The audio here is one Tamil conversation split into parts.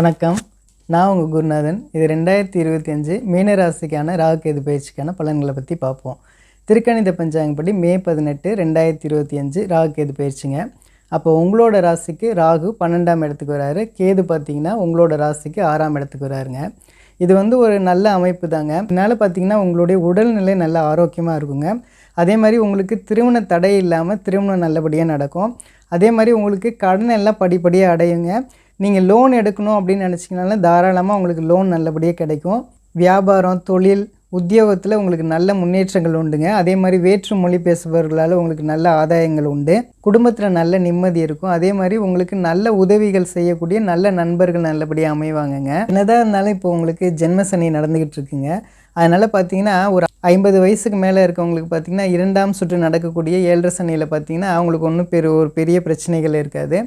வணக்கம். நான் உங்கள் குருநாதன். இது 2025 மீன ராசிக்கான ராகு கேது பயிற்சிக்கான பலன்களை பற்றி பார்ப்போம். திருக்கணித பஞ்சாங்கப்படி மே 18, 2025 ராகு கேது பயிற்சிங்க. அப்போ உங்களோட ராசிக்கு ராகு 12ஆம் இடத்துக்கு வராரு. கேது பார்த்திங்கன்னா உங்களோட ராசிக்கு 6ஆம் இடத்துக்கு வராருங்க. இது ஒரு நல்ல அமைப்பு தாங்க. இதனால் பார்த்திங்கன்னா உங்களுடைய உடல்நிலை நல்ல ஆரோக்கியமாக இருக்குங்க. அதே மாதிரி உங்களுக்கு திருமண தடை இல்லாமல் திருமணம் நல்லபடியாக நடக்கும். அதே மாதிரி உங்களுக்கு கடன் எல்லாம் படிப்படியாக அடையுங்க. நீங்கள் லோன் எடுக்கணும் அப்படின்னு நினச்சிங்கனாலும் தாராளமாக உங்களுக்கு லோன் நல்லபடியாக கிடைக்கும். வியாபாரம், தொழில், உத்தியோகத்தில் உங்களுக்கு நல்ல முன்னேற்றங்கள் உண்டுங்க. அதே மாதிரி வேற்று மொழி பேசுபவர்களால் உங்களுக்கு நல்ல ஆதாயங்கள் உண்டு. குடும்பத்தில் நல்ல நிம்மதி இருக்கும். அதே மாதிரி உங்களுக்கு நல்ல உதவிகள் செய்யக்கூடிய நல்ல நண்பர்கள் நல்லபடியாக அமைவாங்கங்க. என்னதான் இருந்தாலும் இப்போ உங்களுக்கு ஜென்மசனி நடந்துக்கிட்டு இருக்குங்க. அதனால் பார்த்தீங்கன்னா ஒரு 50 வயசுக்கு மேலே இருக்கவங்களுக்கு பார்த்திங்கன்னா 2ஆம் சுற்று நடக்கக்கூடிய 7.5 சனியில் பார்த்திங்கன்னா அவங்களுக்கு ஒன்றும் ஒரு பெரிய பிரச்சனைகள் இருக்காது.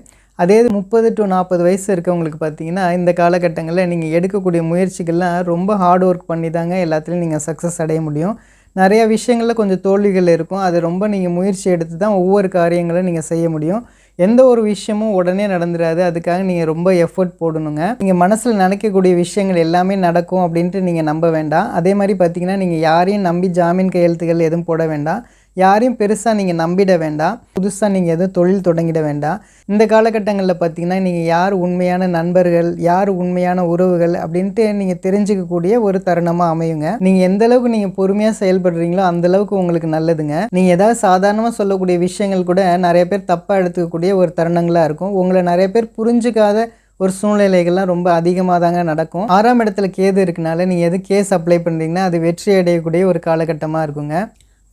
அதே 30 to 40 வயசு இருக்கவங்களுக்கு பார்த்திங்கன்னா இந்த காலகட்டங்களில் நீங்கள் எடுக்கக்கூடிய முயற்சிகள்லாம் ரொம்ப ஹார்ட் ஒர்க் பண்ணி தாங்க எல்லாத்துலேயும் நீங்கள் சக்ஸஸ் அடைய முடியும். நிறையா விஷயங்களில் கொஞ்சம் தோல்விகள் இருக்கும். அது ரொம்ப நீங்கள் முயற்சி எடுத்து தான் ஒவ்வொரு காரியங்களும் நீங்கள் செய்ய முடியும். எந்த ஒரு விஷயமும் உடனே நடந்துடாது. அதுக்காக நீங்கள் ரொம்ப எஃபர்ட் போடணுங்க. நீங்கள் மனசில் நினைக்கக்கூடிய விஷயங்கள் எல்லாமே நடக்கும் அப்படின்ட்டு நீங்கள் நம்ப வேண்டாம். அதே மாதிரி பார்த்திங்கன்னா நீங்கள் யாரையும் நம்பி ஜாமீன் கையெழுத்துகள் எதுவும் போட வேண்டாம். யாரையும் பெருசாக நீங்கள் நம்பிட வேண்டாம். புதுசாக நீங்கள் எதுவும் தொழில் தொடங்கிட வேண்டாம். இந்த காலகட்டங்களில் பார்த்திங்கன்னா நீங்கள் யார் உண்மையான நண்பர்கள், யார் உண்மையான உறவுகள் அப்படின்ட்டு நீங்கள் தெரிஞ்சுக்கக்கூடிய ஒரு தருணமாக அமையுங்க. நீங்கள் எந்தளவுக்கு நீங்கள் பொறுமையாக செயல்படுறீங்களோ அந்தளவுக்கு உங்களுக்கு நல்லதுங்க. நீங்கள் ஏதாவது சாதாரணமாக சொல்லக்கூடிய விஷயங்கள் கூட நிறைய பேர் தப்பாக எடுத்துக்கக்கூடிய ஒரு தருணங்களாக இருக்கும். உங்களை நிறைய பேர் புரிஞ்சுக்காத ஒரு சூழ்நிலைகள்லாம் ரொம்ப அதிகமாக தாங்க நடக்கும். 6ஆம் இடத்துல கேது இருக்கனால நீங்கள் எது கேஸ் அப்ளை பண்ணுறீங்கன்னா அது வெற்றி அடையக்கூடிய ஒரு காலகட்டமாக இருக்குங்க.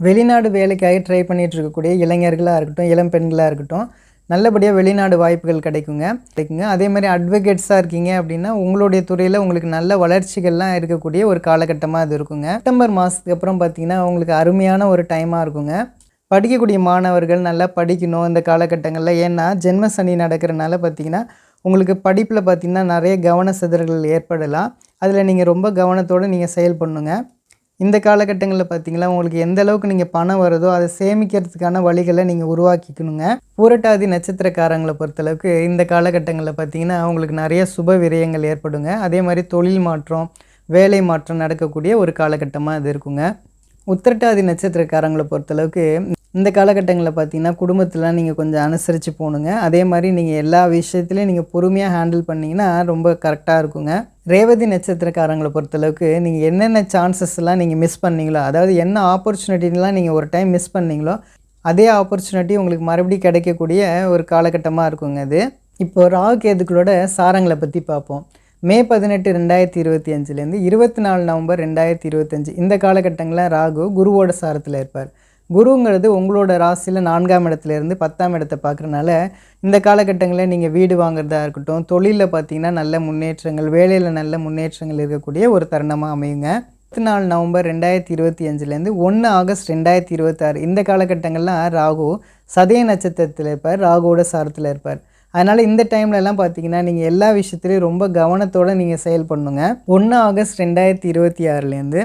வெளிநாடு வேலைக்காக ட்ரை பண்ணிகிட்டு இருக்கக்கூடிய இளைஞர்களாக இருக்கட்டும், இளம் பெண்களாக இருக்கட்டும், நல்லபடியாக வெளிநாடு வாய்ப்புகள் கிடைக்குங்க. அதே மாதிரி அட்வொகேட்ஸாக இருக்கீங்க அப்படின்னா உங்களுடைய துறையில் உங்களுக்கு நல்ல வளர்ச்சிகள்லாம் இருக்கக்கூடிய ஒரு காலகட்டமாக அது இருக்குங்க. செப்டம்பர் மாதத்துக்கு அப்புறம் பார்த்திங்கன்னா உங்களுக்கு அருமையான ஒரு டைமாக இருக்குங்க. படிக்கக்கூடிய மாணவர்கள் நல்லா படிக்கணும் இந்த காலகட்டங்களில். ஏன்னா ஜென்ம சனி நடக்கிறனால பார்த்திங்கன்னா உங்களுக்கு படிப்பில் பார்த்திங்கன்னா நிறைய கவன சிதறல்கள் ஏற்படலாம். அதில் நீங்கள் ரொம்ப கவனத்தோடு நீங்கள் செயல்படணுங்க. இந்த காலகட்டங்களில் பார்த்திங்கன்னா உங்களுக்கு எந்த அளவுக்கு நீங்கள் பணம் வருதோ அதை சேமிக்கிறதுக்கான வழிகளை நீங்கள் உருவாக்கிக்கணுங்க. பூரட்டாதி நட்சத்திரக்காரங்களை பொறுத்தளவுக்கு இந்த காலகட்டங்களில் பார்த்திங்கன்னா உங்களுக்கு நிறைய சுப விரயங்கள் ஏற்படுங்க. அதே மாதிரி தொழில் மாற்றம், வேலை மாற்றம் நடக்கக்கூடிய ஒரு காலகட்டமாக இது இருக்குங்க. உத்திரட்டாதி நட்சத்திரக்காரங்களை பொறுத்தளவுக்கு இந்த காலகட்டங்களில் பார்த்திங்கன்னா குடும்பத்தில் நீங்கள் கொஞ்சம் அனுசரித்து போகணுங்க. அதே மாதிரி நீங்கள் எல்லா விஷயத்துலையும் நீங்கள் பொறுமையாக ஹேண்டில் பண்ணிங்கன்னா ரொம்ப கரெக்டாக இருக்குங்க. ரேவதி நட்சத்திரக்காரங்களை பொறுத்தளவுக்கு நீங்கள் என்னென்ன சான்சஸ்லாம் நீங்கள் மிஸ் பண்ணீங்களோ, அதாவது என்ன ஆப்பர்ச்சுனிட்டிலாம் நீங்கள் ஒரு டைம் மிஸ் பண்ணீங்களோ அதே ஆப்பர்ச்சுனிட்டி உங்களுக்கு மறுபடியும் கிடைக்கக்கூடிய ஒரு காலகட்டமாக இருக்குங்க அது. இப்போ ராகு கேதுக்களோட சாரங்களை பற்றி பார்ப்போம். மே 18, 2025 24 நவம்பர் 2025 இந்த காலகட்டங்களில் ராகு குருவோட சாரத்தில் இருப்பார். குருங்கிறது உங்களோட ராசியில் 4ஆம் இடத்துலேருந்து 10ஆம் இடத்தை பார்க்குறனால இந்த காலகட்டங்களில் நீங்கள் வீடு வாங்குறதா இருக்கட்டும், தொழிலில் பார்த்திங்கன்னா நல்ல முன்னேற்றங்கள், வேலையில் நல்ல முன்னேற்றங்கள் இருக்கக்கூடிய ஒரு தருணமாக அமையுங்க. 24 நவம்பர் 2025 1 ஆகஸ்ட் 2026 இந்த காலகட்டங்கள்லாம் ராகு சதய நட்சத்திரத்தில் இருப்பார், ராகுவோட சாரத்தில் இருப்பார். அதனால் இந்த டைம்லலாம் பார்த்திங்கன்னா நீங்கள் எல்லா விஷயத்துலையும் ரொம்ப கவனத்தோடு நீங்கள் செயல்படணுங்க. 1 ஆகஸ்ட் 2026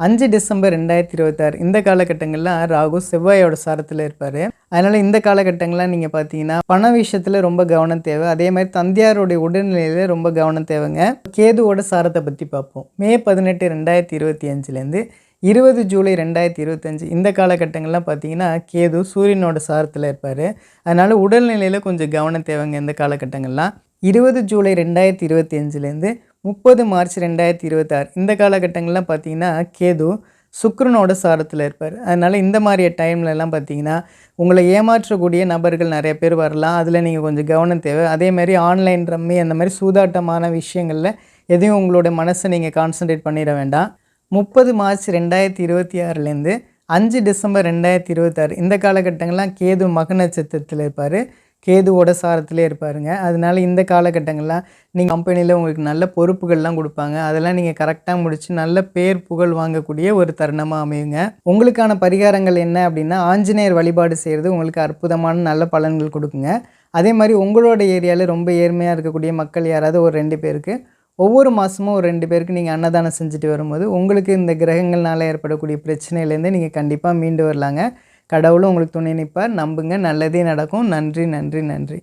5 டிசம்பர் 2026 இந்த காலகட்டங்கள்லாம் ராகு செவ்வாயோட சாரத்தில் இருப்பார். அதனால் இந்த காலகட்டங்கள்லாம் நீங்கள் பார்த்தீங்கன்னா பண விஷயத்தில் ரொம்ப கவனம் தேவை. அதே மாதிரி தந்தையாருடைய உடல்நிலையில் ரொம்ப கவனம் தேவைங்க. கேதுவோட சாரத்தை பற்றி பார்ப்போம். மே 18, 2025 20 ஜூலை 2025 இந்த காலகட்டங்கள்லாம் பார்த்தீங்கன்னா கேது சூரியனோட சாரத்தில் இருப்பார். அதனால் உடல்நிலையில் கொஞ்சம் கவனம் தேவைங்க இந்த காலகட்டங்கள்லாம். 20 ஜூலை 2025 30 மார்ச் 2026 இந்த காலகட்டங்கள்லாம் பார்த்திங்கன்னா கேது சுக்கிரனோட சாரத்தில் இருப்பார். அதனால் இந்த மாதிரி டைம்லலாம் பார்த்திங்கன்னா உங்களை ஏமாற்றக்கூடிய நபர்கள் நிறைய பேர் வரலாம். அதில் நீங்கள் கொஞ்சம் கவனம் தேவை. அதேமாதிரி ஆன்லைன் ரம்மி அந்த மாதிரி சூதாட்டமான விஷயங்களில் எதையும் உங்களோட மனசை நீங்கள் கான்சன்ட்ரேட் பண்ணிட வேண்டாம். 30 மார்ச் 2026 5 டிசம்பர் 2026 இந்த காலகட்டங்கள்லாம் கேது மக நட்சத்திரத்தில் இருப்பார், கேதுவோட சாரத்திலே இருப்பாருங்க. அதனால் இந்த காலகட்டங்கள்லாம் நீங்கள் கம்பெனியில் உங்களுக்கு நல்ல பொறுப்புகள்லாம் கொடுப்பாங்க. அதெல்லாம் நீங்கள் கரெக்டாக முடித்து நல்ல பேர் புகழ் வாங்கக்கூடிய ஒரு தருணமாக அமையுங்க. உங்களுக்கான பரிகாரங்கள் என்ன அப்படின்னா ஆஞ்சநேயர் வழிபாடு செய்கிறது உங்களுக்கு அற்புதமான நல்ல பலன்கள் கொடுக்குங்க. அதே மாதிரி உங்களோட ஏரியாவில் ரொம்ப ஏழ்மையாக இருக்கக்கூடிய மக்கள் யாராவது ஒரு 2 பேருக்கு ஒவ்வொரு மாதமும் ஒரு 2 பேருக்கு நீங்கள் அன்னதானம் செஞ்சுட்டு வரும்போது உங்களுக்கு இந்த கிரகங்கள்னால ஏற்படக்கூடிய பிரச்சனையிலேருந்து நீங்கள் கண்டிப்பாக மீண்டு வரலாங்க. கடவுளும் உங்களுக்கு துணை நிற்பார். நம்புங்க, நல்லதே நடக்கும். நன்றி, நன்றி, நன்றி.